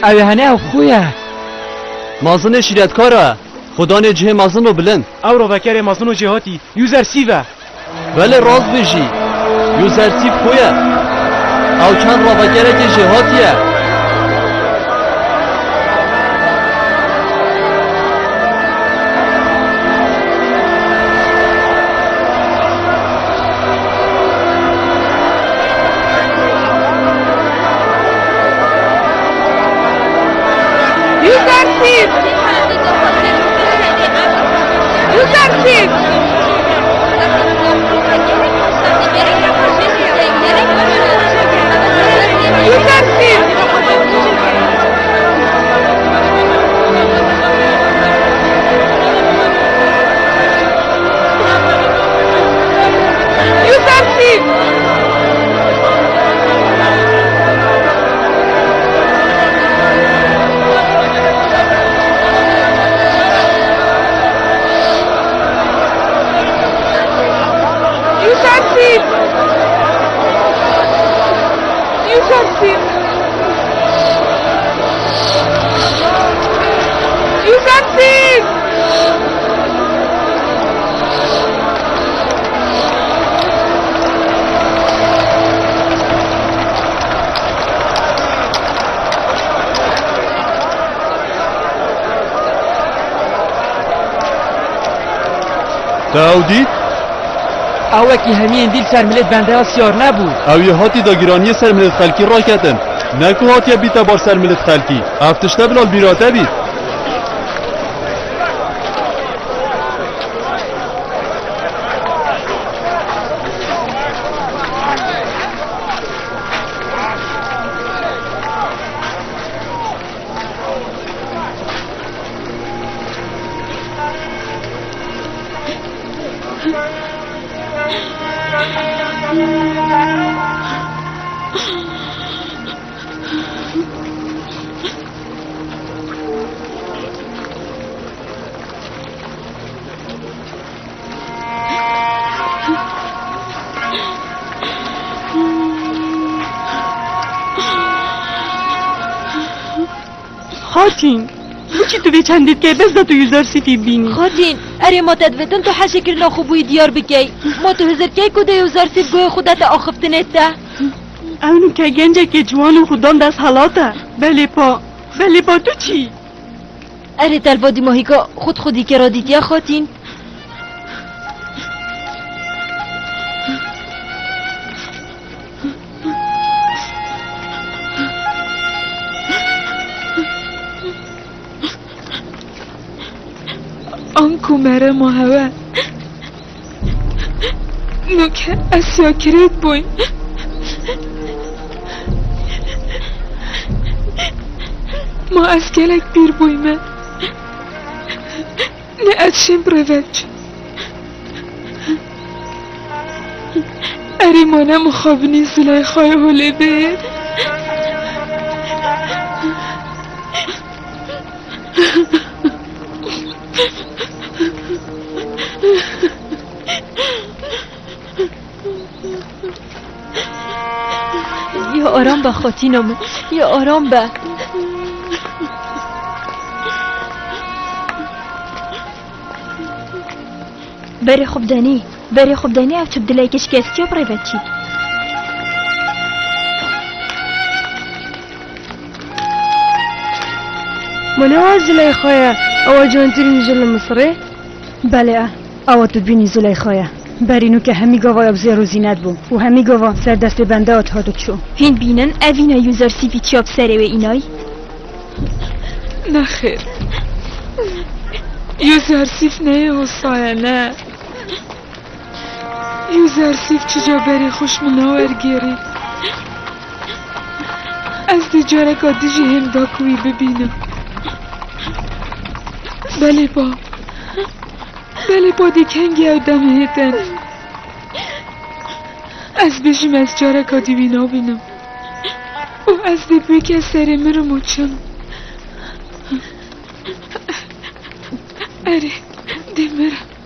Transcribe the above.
اوه هنه او خویه مازن شیرتکاره خدا نجه مازن رو بلند او رو بکر مازن و جهاتی یوزر سیوه ولی راز بجی یوزر سیف خویه او چند را بکره که جهاتیه داودی؟ اوه که همین دیل سرملت بنده ها سیار نبود او یه هاتی دا گرانی سرملت خلکی را کتن نکو هاتی بیتا بار سرملت خلکی افتشته بلال بیراته بید خاتین چی تو چندید که بس تو یوزر سیفی بینی خاتین اری ما تدویتن تو حشکر ناخوبوی دیار بکی ما تو هزر که کده یوزر سیف گوی خودت آخفتنت ده اونو که گنجه که جوان و خودان دست حالاته بله پا تو چی؟ اری تلوادی ماهیکا خودی که را دیدیا خاتین آنکو مره ما هوا نوکه اسیا کرد بوی ما از گلک بیر بوی من نه از شم پروچ اری مانه مخابنی زلیخای هوله بیر یا آرام با خاتینم یا آرام با بری خوب دانی او چوب دلایکش کستی و پریوتی منو از زلیخای او جوانترین جل مصره بله او تو بینی زلیخای برینو که همی گاوا ابزار و زینت بو و همی گاوا سر دست بنده آتهادو چو هین بینن اوینا یوزر سیفی چیاب سره و اینای نخیر یوزر سیف نه حسایه نه یوزر سیف چجا بری خوش مناور گیری از دیجاره کادیجی هم داکوی ببینم بله با دیکنگی او دم هیتن از بشیم از جاره کادی بینا بینم و از دی بوی که سری مرو موچم اره دی مرم